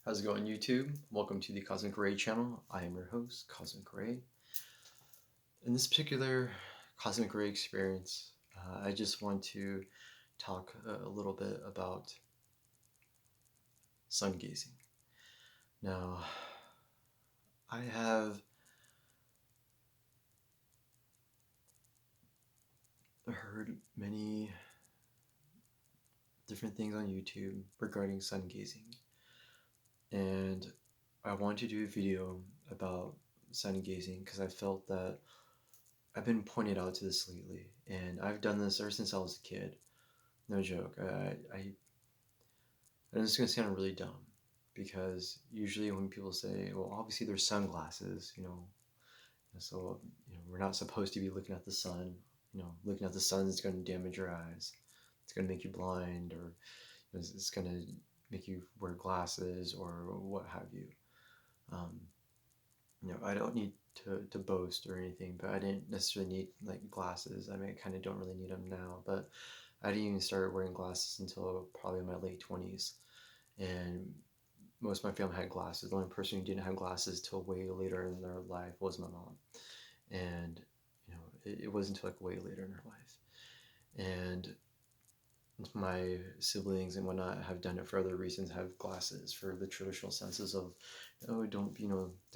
How's it going, YouTube? Welcome to the Cosmic Ray channel. I am your host, Cosmic Ray. In this particular Cosmic Ray experience, I just want to talk a little bit about sun gazing. Now, I have heard many different things on YouTube regarding sun gazing, and I want to do a video about sun gazing because I felt that I've been pointed out to this lately, and I've done this ever since I was a kid. No joke. And it's gonna sound really dumb because usually when people say, "Well, obviously there's sunglasses," so we're not supposed to be looking at the sun. Looking at the sun is going to damage your eyes. It's going to make you blind, or it's going to make you wear glasses or what have you. Um, I don't need to boast or anything, but I didn't necessarily need like glasses. I mean, I kind of don't really need them now, but I didn't even start wearing glasses until probably my late 20s. And most of my family had glasses. The only person who didn't have glasses till way later in their life was my mom. And it wasn't until like way later in her life. And my siblings and whatnot have done it for other reasons, have glasses for the traditional senses of, oh, don't, be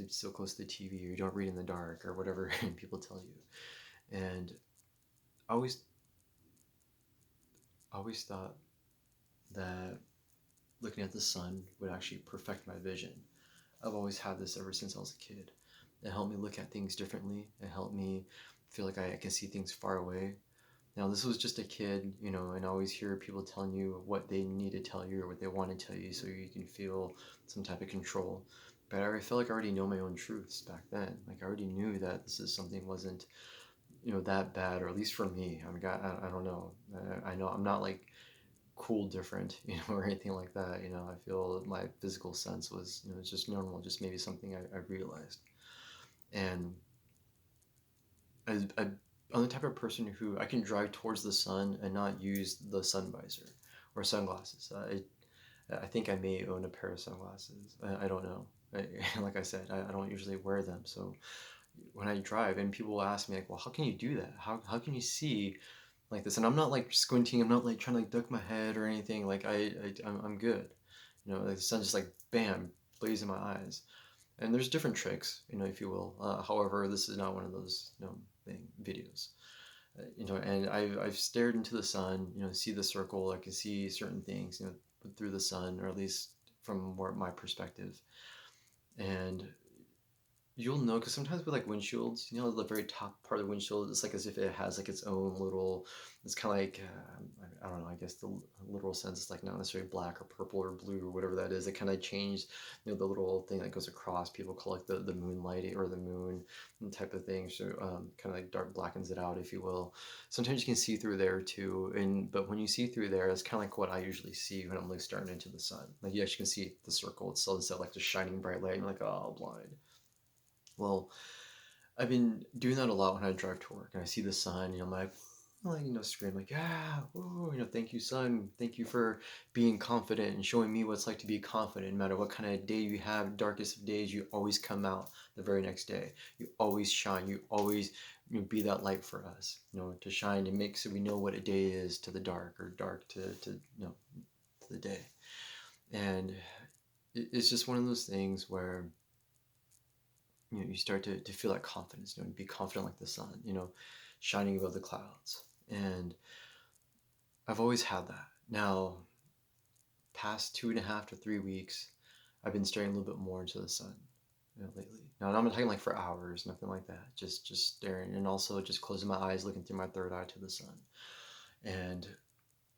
so close to the TV, or you don't read in the dark, or whatever people tell you. And I always thought that looking at the sun would actually perfect my vision. I've always had this ever since I was a kid. It helped me look at things differently. It helped me feel like I can see things far away. Now, this was just a kid, and I always hear people telling you what they need to tell you or what they want to tell you so you can feel some type of control. But I feel like I already know my own truths back then. Like I already knew that this is something wasn't, that bad, or at least for me. I mean, I don't know. I know I'm not like cool different, or anything like that. I feel my physical sense was, it's just normal, just maybe something I realized. And I'm the type of person who I can drive towards the sun and not use the sun visor or sunglasses. I think I may own a pair of sunglasses. I don't know. Like I said, I don't usually wear them. So when I drive, and people will ask me like, well, how can you do that? How can you see like this? And I'm not like squinting. I'm not like trying to like duck my head or anything. Like I'm good. Like the sun just like bam, blazing my eyes. And there's different tricks, if you will. However, this is not one of those, videos. And I've stared into the sun, see the circle. I can see certain things, through the sun, or at least from more my perspective. And you'll know because sometimes with like windshields, the very top part of the windshield, it's like as if it has like its own little. It's kind of like I don't know. I guess the literal sense is like not necessarily black or purple or blue or whatever that is. It kind of changed, the little thing that goes across. People call it the moonlight or the moon type of thing. So kind of like dark blackens it out, if you will. Sometimes you can see through there too, but when you see through there, it's kind of like what I usually see when I'm like staring into the sun. Like you actually can see the circle itself instead of like the shining bright light. And you're like, oh, blind. Well, I've been doing that a lot when I drive to work and I see the sun, I'm like, scream like, yeah, woo, thank you, sun. Thank you for being confident and showing me what it's like to be confident. No matter what kind of day you have, darkest of days, you always come out the very next day. You always shine. You always be that light for us, to shine and make so we know what a day is to the dark, or dark to to the day. And it's just one of those things where you start to feel that confidence, be confident like the sun, shining above the clouds. And I've always had that. Now, past 2.5 to 3 weeks, I've been staring a little bit more into the sun, lately. Now, I'm not talking like for hours, nothing like that. Just staring, and also just closing my eyes, looking through my third eye to the sun. And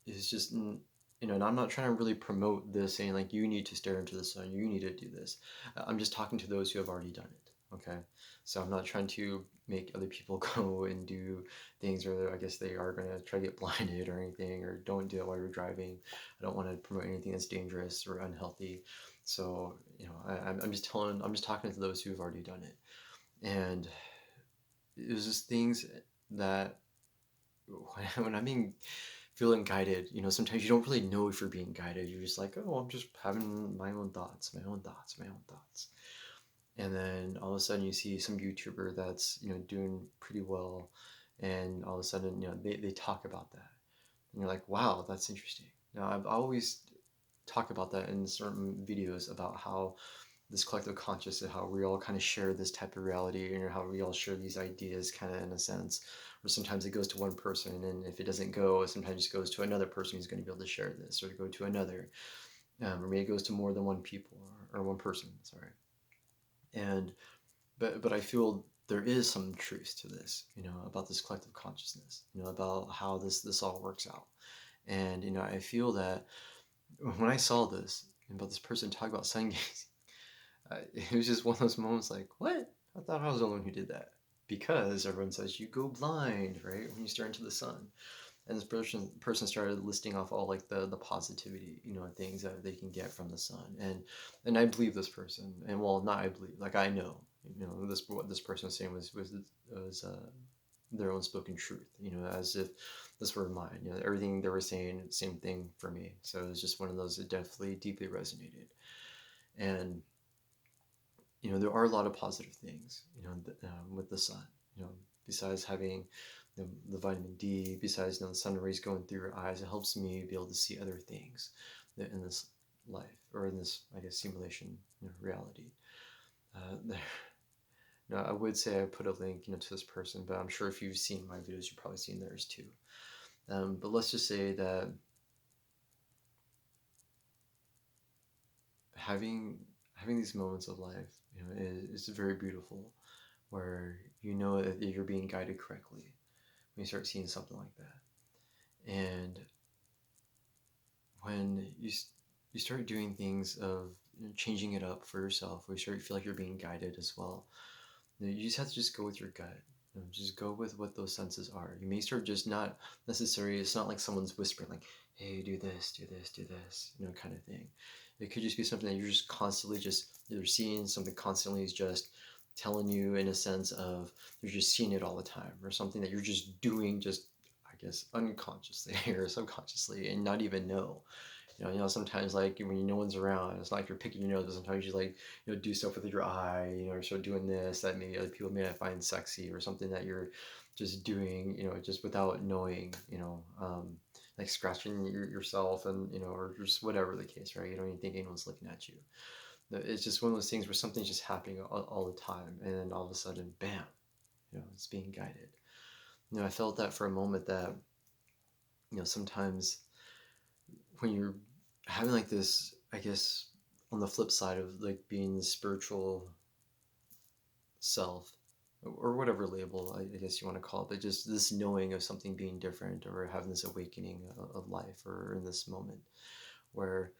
it's just, and I'm not trying to really promote this, saying like you need to stare into the sun, you need to do this. I'm just talking to those who have already done it. Okay, so I'm not trying to make other people go and do things, or I guess they are going to try to get blinded or anything, or don't do it while you're driving. I don't want to promote anything that's dangerous or unhealthy. So I'm just talking to those who have already done it. And it was just things that when I'm being feeling guided. Sometimes you don't really know if you're being guided. You're just like, oh, I'm just having my own thoughts, my own thoughts, my own thoughts. And then all of a sudden you see some YouTuber that's, doing pretty well. And all of a sudden, they talk about that. And you're like, wow, that's interesting. Now, I've always talk about that in certain videos about how this collective consciousness, how we all kind of share this type of reality, and how we all share these ideas kind of in a sense, or sometimes it goes to one person, and if it doesn't go, sometimes it goes to another person who's going to be able to share this, or go to another, or maybe it goes to more than one people, or one person, sorry. And but I feel there is some truth to this, about this collective consciousness, about how this all works out. And I feel that when I saw this about this person talk about sun gazing, it was just one of those moments like, what? I thought I was the only one who did that. Because everyone says you go blind, right? When you stare into the sun. And this person started listing off all like the positivity, things that they can get from the sun. And I believe this person. And well, not I believe, like I know, what this person was saying was their own spoken truth, as if this were mine. Everything they were saying, same thing for me. So it was just one of those that definitely deeply resonated. And there are a lot of positive things, with the sun, besides having the vitamin D, besides the sun rays going through your eyes, it helps me be able to see other things in this life, or in this, I guess, simulation, reality. There, I would say I put a link, to this person, but I'm sure if you've seen my videos, you've probably seen theirs too. But let's just say that having these moments of life, is very beautiful, where you know that you're being guided correctly when you start seeing something like that. And when you start doing things of changing it up for yourself, where you start to feel like you're being guided as well, you just have to just go with your gut. Just go with what those senses are. You may start just not necessarily, it's not like someone's whispering like, hey, do this, do this, do this, kind of thing. It could just be something that you're just constantly just either seeing, something constantly is just telling you, in a sense of you're just seeing it all the time, or something that you're just doing, just, I guess, unconsciously or subconsciously, and not even know. Sometimes like when no one's around, it's not like you're picking your nose, but sometimes you like, do stuff with your eye, or start doing this that maybe other people may not find sexy, or something that you're just doing, just without knowing, like scratching yourself, and, or just whatever the case, right? You don't even think anyone's looking at you. It's just one of those things where something's just happening all the time, and then all of a sudden, bam, it's being guided. I felt that for a moment that, sometimes when you're having like this, I guess, on the flip side of like being the spiritual self, or whatever label I guess you want to call it, but just this knowing of something being different, or having this awakening of life, or in this moment where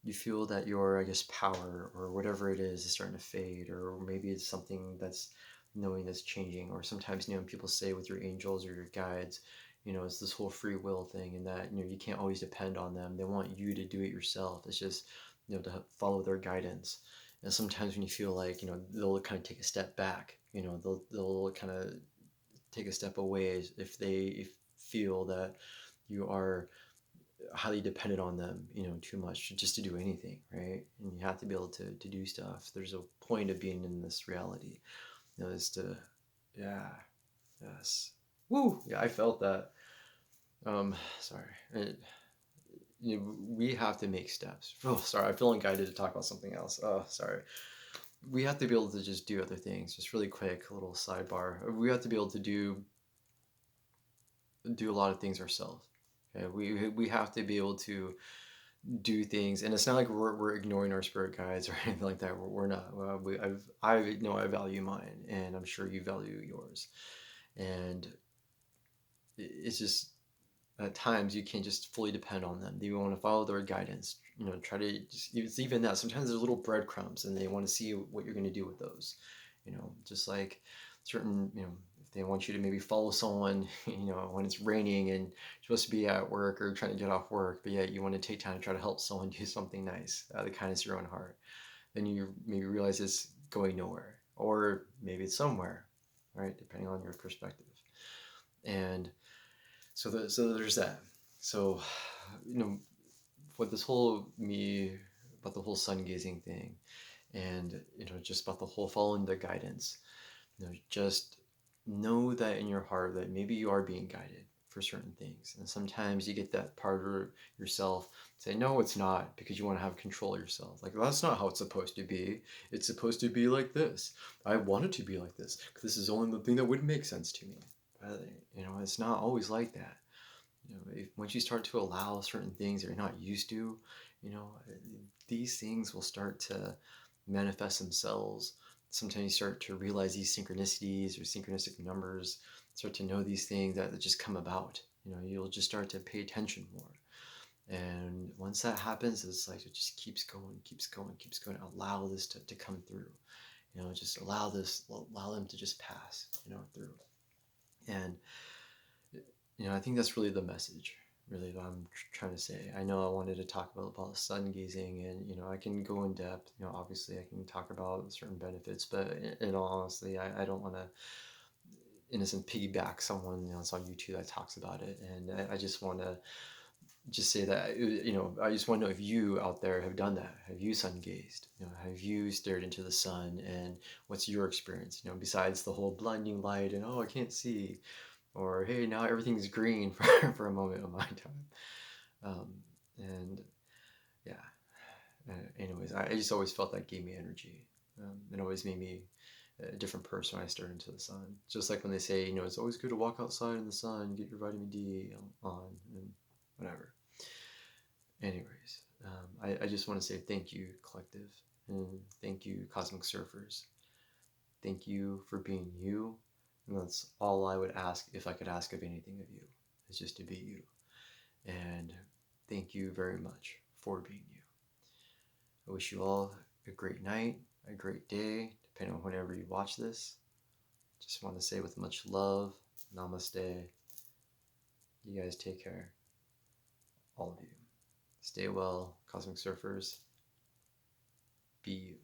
you feel that your, I guess, power or whatever it is starting to fade, or maybe it's something that's knowing that's changing. Or sometimes, people say with your angels or your guides, it's this whole free will thing, and that, you can't always depend on them. They want you to do it yourself. It's just, to follow their guidance. And sometimes when you feel like, they'll kind of take a step back, they'll kind of take a step away if they feel that you are highly dependent on them, too much just to do anything, right? And you have to be able to do stuff. There's a point of being in this reality, is to, yeah, yes, woo, yeah, I felt that. Sorry, we have to make steps. Oh, sorry, I'm feeling guided to talk about something else. Oh, sorry. We have to be able to just do other things. Just really quick, a little sidebar. We have to be able to do a lot of things ourselves. Okay, we have to be able to do things, and it's not like we're ignoring our spirit guides or anything like that. We're not. I know I value mine, and I'm sure you value yours. And it's just, at times you can't just fully depend on them. You want to follow their guidance. Try to just, it's even that sometimes there's little breadcrumbs, and they want to see what you're going to do with those. Just like certain, if they want you to maybe follow someone, when it's raining and you're supposed to be at work or trying to get off work, but yet you want to take time to try to help someone do something nice out of the kindness of your own heart. Then you maybe realize it's going nowhere, or maybe it's somewhere, right? Depending on your perspective. And so there's that. So, you know, what this whole me about the whole sun gazing thing, and just about the whole following the guidance. Just know that in your heart that maybe you are being guided for certain things, and sometimes you get that part of yourself say, no, it's not, because you want to have control of yourself. Like, that's not how it's supposed to be. It's supposed to be like this. I want it to be like this because this is only the thing that would make sense to me. But it's not always like that. Once you start to allow certain things that you're not used to, you know, these things will start to manifest themselves. Sometimes you start to realize these synchronicities or synchronistic numbers, start to know these things that just come about. You'll just start to pay attention more. And once that happens, it's like it just keeps going, keeps going, keeps going. Allow this to come through. Just allow them to just pass, through. And I think that's really the message, really, that I'm trying to say. I know I wanted to talk about sun gazing, and I can go in depth. Obviously, I can talk about certain benefits, but in all honesty, I don't want to, in a sense, piggyback someone else on YouTube that talks about it. And I just want to just say that I just want to know if you out there have done that. Have you sun gazed? Have you stared into the sun, and what's your experience? Besides the whole blinding light and, oh, I can't see, or hey, now everything's green for a moment of my time. And yeah, anyways, I just always felt that gave me energy. It always made me a different person when I stared into the sun. Just like when they say, it's always good to walk outside in the sun, get your vitamin D on, and whatever. Anyways, I just want to say thank you, collective, and thank you, cosmic surfers. Thank you for being you. And that's all I would ask, if I could ask of anything of you, is just to be you. And thank you very much for being you. I wish you all a great night, a great day, depending on whenever you watch this. Just want to say with much love, namaste. You guys take care. All of you. Stay well, cosmic surfers. Be you.